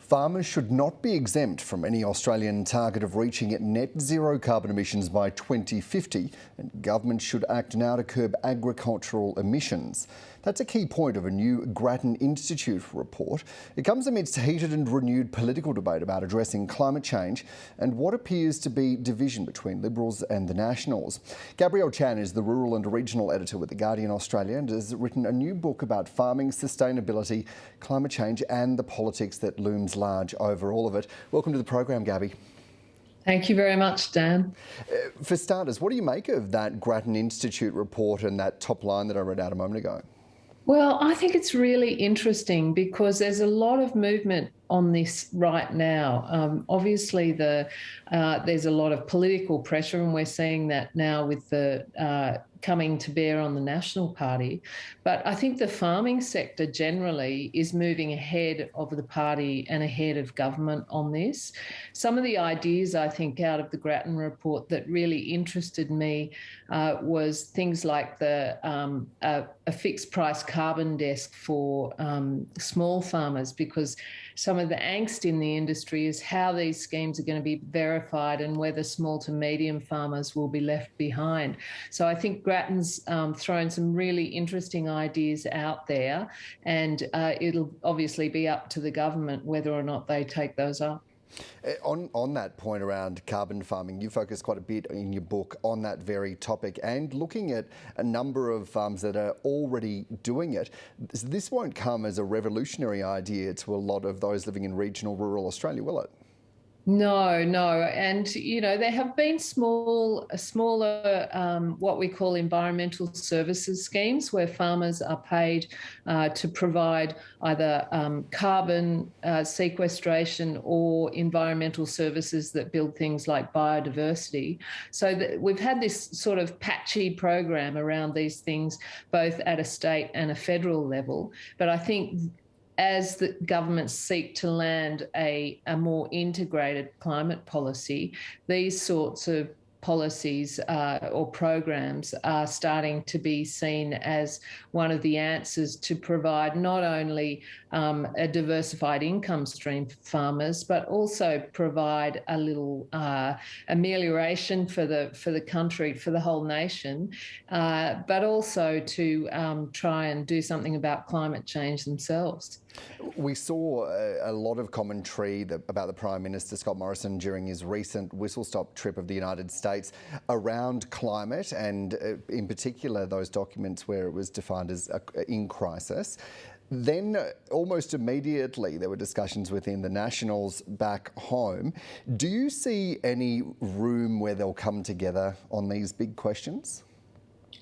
Farmers should not be exempt from any Australian target of reaching net zero carbon emissions by 2050, and government should act now to curb agricultural emissions. That's a key point of a new Grattan Institute report. It comes amidst heated and renewed political debate about addressing climate change and what appears to be division between Liberals and the Nationals. Gabrielle Chan is the rural and regional editor with The Guardian Australia and has written a new book about farming, sustainability, climate change and the politics that looms large over all of it. Welcome to the program, Gabby. Thank you very much, Dan. For starters, what do you make of that Grattan Institute report and that top line that I read out a moment ago? Well, I think it's really interesting because there's a lot of movement on this right now. Obviously, there's a lot of political pressure, and we're seeing that now with the coming to bear on the National Party. But I think the farming sector generally is moving ahead of the party and ahead of government on this. Some of the ideas, I think, out of the Grattan report that really interested me was things like a fixed price carbon desk for small farmers, because some of the angst in the industry is how these schemes are going to be verified and whether small to medium farmers will be left behind. So I think Grattan's thrown some really interesting ideas out there, and it'll obviously be up to the government whether or not they take those up. On that point around carbon farming, you focus quite a bit in your book on that very topic and looking at a number of farms that are already doing it. This won't come as a revolutionary idea to a lot of those living in regional rural Australia, will it? No. And, there have been smaller, what we call environmental services schemes where farmers are paid to provide either carbon sequestration or environmental services that build things like biodiversity. So we've had this sort of patchy program around these things, both at a state and a federal level. But I think as the governments seek to land a more integrated climate policy, these sorts of policies or programs are starting to be seen as one of the answers to provide not only a diversified income stream for farmers, but also provide a little amelioration for the country, for the whole nation, but also to try and do something about climate change themselves. We saw a lot of commentary about the Prime Minister, Scott Morrison, during his recent whistle-stop trip of the United States around climate and in particular those documents where it was defined as in crisis. Then almost immediately there were discussions within the Nationals back home. Do you see any room where they'll come together on these big questions?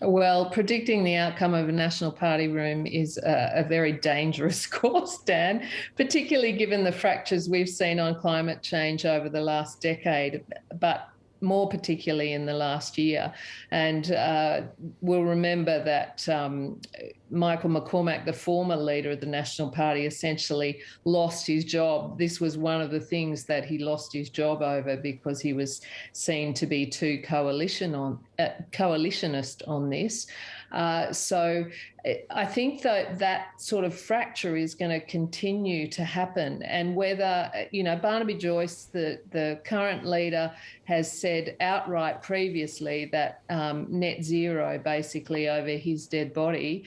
Well, predicting the outcome of a National Party room is a very dangerous course, Dan, particularly given the fractures we've seen on climate change over the last decade, but more particularly in the last year. And we'll remember that Michael McCormack, the former leader of the National Party, essentially lost his job. This was one of the things that he lost his job over because he was seen to be too coalitionist on this. So I think that sort of fracture is going to continue to happen. And whether, Barnaby Joyce, the current leader, has said outright previously that net zero basically over his dead body.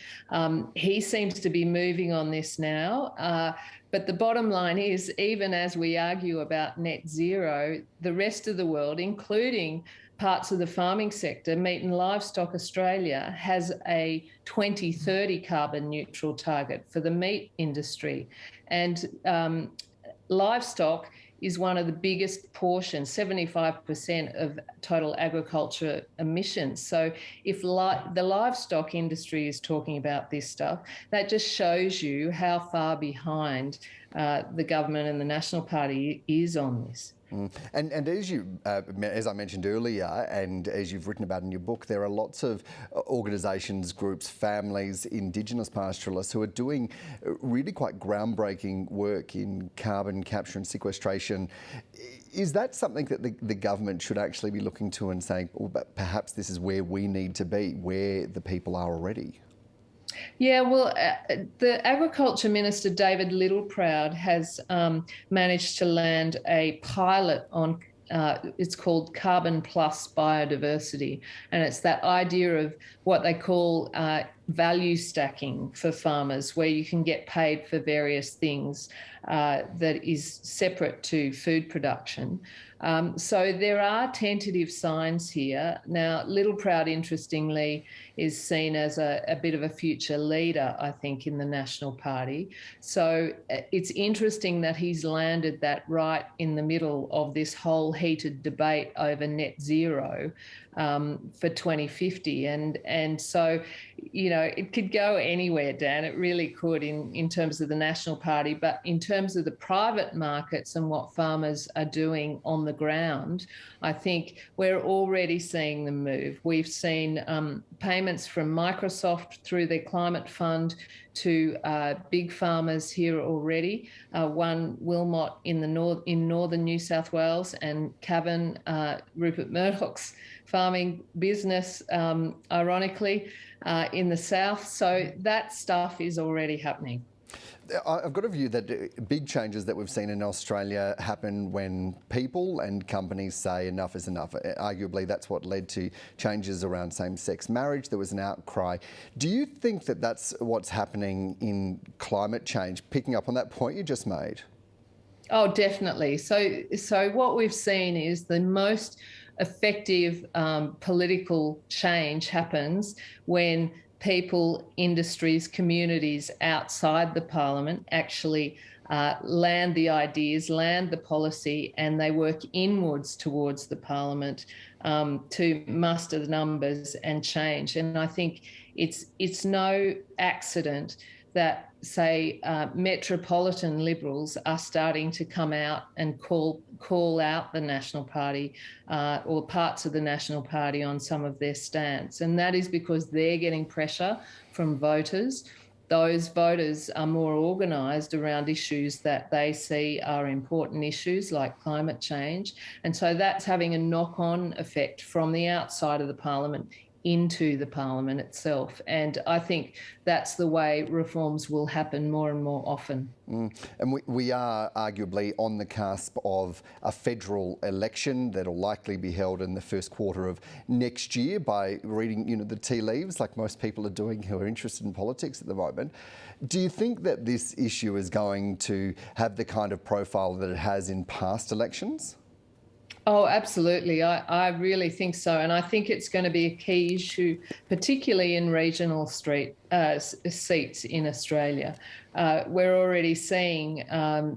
He seems to be moving on this now. But the bottom line is, even as we argue about net zero, the rest of the world, including parts of the farming sector, Meat and Livestock Australia, has a 2030 carbon neutral target for the meat industry. And livestock is one of the biggest portions, 75% of total agriculture emissions. So if the livestock industry is talking about this stuff, that just shows you how far behind the government and the National Party is on this. And as I mentioned earlier, and as you've written about in your book, there are lots of organisations, groups, families, Indigenous pastoralists who are doing really quite groundbreaking work in carbon capture and sequestration. Is that something that the government should actually be looking to and saying, well, perhaps this is where we need to be, where the people are already? Yeah, well, the Agriculture Minister, David Littleproud, has managed to land a pilot on. It's called Carbon Plus Biodiversity, and it's that idea of what they call value stacking for farmers, where you can get paid for various things that is separate to food production. So there are tentative signs here. Now, Littleproud, interestingly, is seen as a bit of a future leader, I think, in the National Party. So it's interesting that he's landed that right in the middle of this whole heated debate over net zero for 2050. And so, you know, it could go anywhere, Dan. It really could in terms of the National Party. But in terms of the private markets and what farmers are doing on the ground, I think we're already seeing them move. We've seen payments from Microsoft through their climate fund to big farmers here already. One, Wilmot in northern New South Wales, and Cavan, Rupert Murdoch's farming business, ironically, in the south. So that stuff is already happening. I've got a view that big changes that we've seen in Australia happen when people and companies say enough is enough. Arguably, that's what led to changes around same-sex marriage. There was an outcry. Do you think that that's what's happening in climate change, picking up on that point you just made? Oh, definitely. So what we've seen is the most effective political change happens when people, industries, communities outside the parliament actually land the ideas, land the policy, and they work inwards towards the parliament to muster the numbers and change. And I think it's no accident that, say, metropolitan Liberals are starting to come out and call out the National Party or parts of the National Party on some of their stance. And that is because they're getting pressure from voters. Those voters are more organised around issues that they see are important issues like climate change. And so that's having a knock-on effect from the outside of the parliament into the parliament itself. And I think that's the way reforms will happen more and more often. And we are arguably on the cusp of a federal election that'll likely be held in the first quarter of next year. By reading, the tea leaves, like most people are doing who are interested in politics at the moment. Do you think that this issue is going to have the kind of profile that it has in past elections? Oh, absolutely. I really think so. And I think it's going to be a key issue, particularly in regional seats in Australia. We're already seeing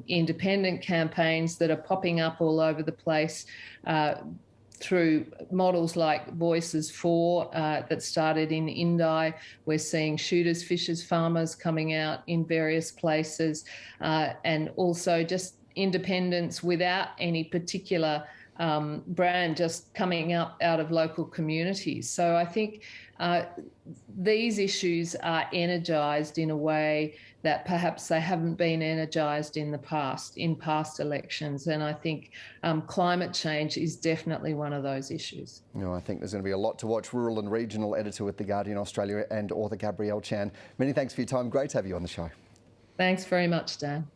independent campaigns that are popping up all over the place through models like Voices for that started in Indi. We're seeing shooters, fishers, farmers coming out in various places, and also just independents without any particular brand, just coming out of local communities. So I think these issues are energised in a way that perhaps they haven't been energised in past elections. And I think climate change is definitely one of those issues. I think there's going to be a lot to watch. Rural and Regional Editor with The Guardian Australia and author Gabrielle Chan. Many thanks for your time. Great to have you on the show. Thanks very much, Dan.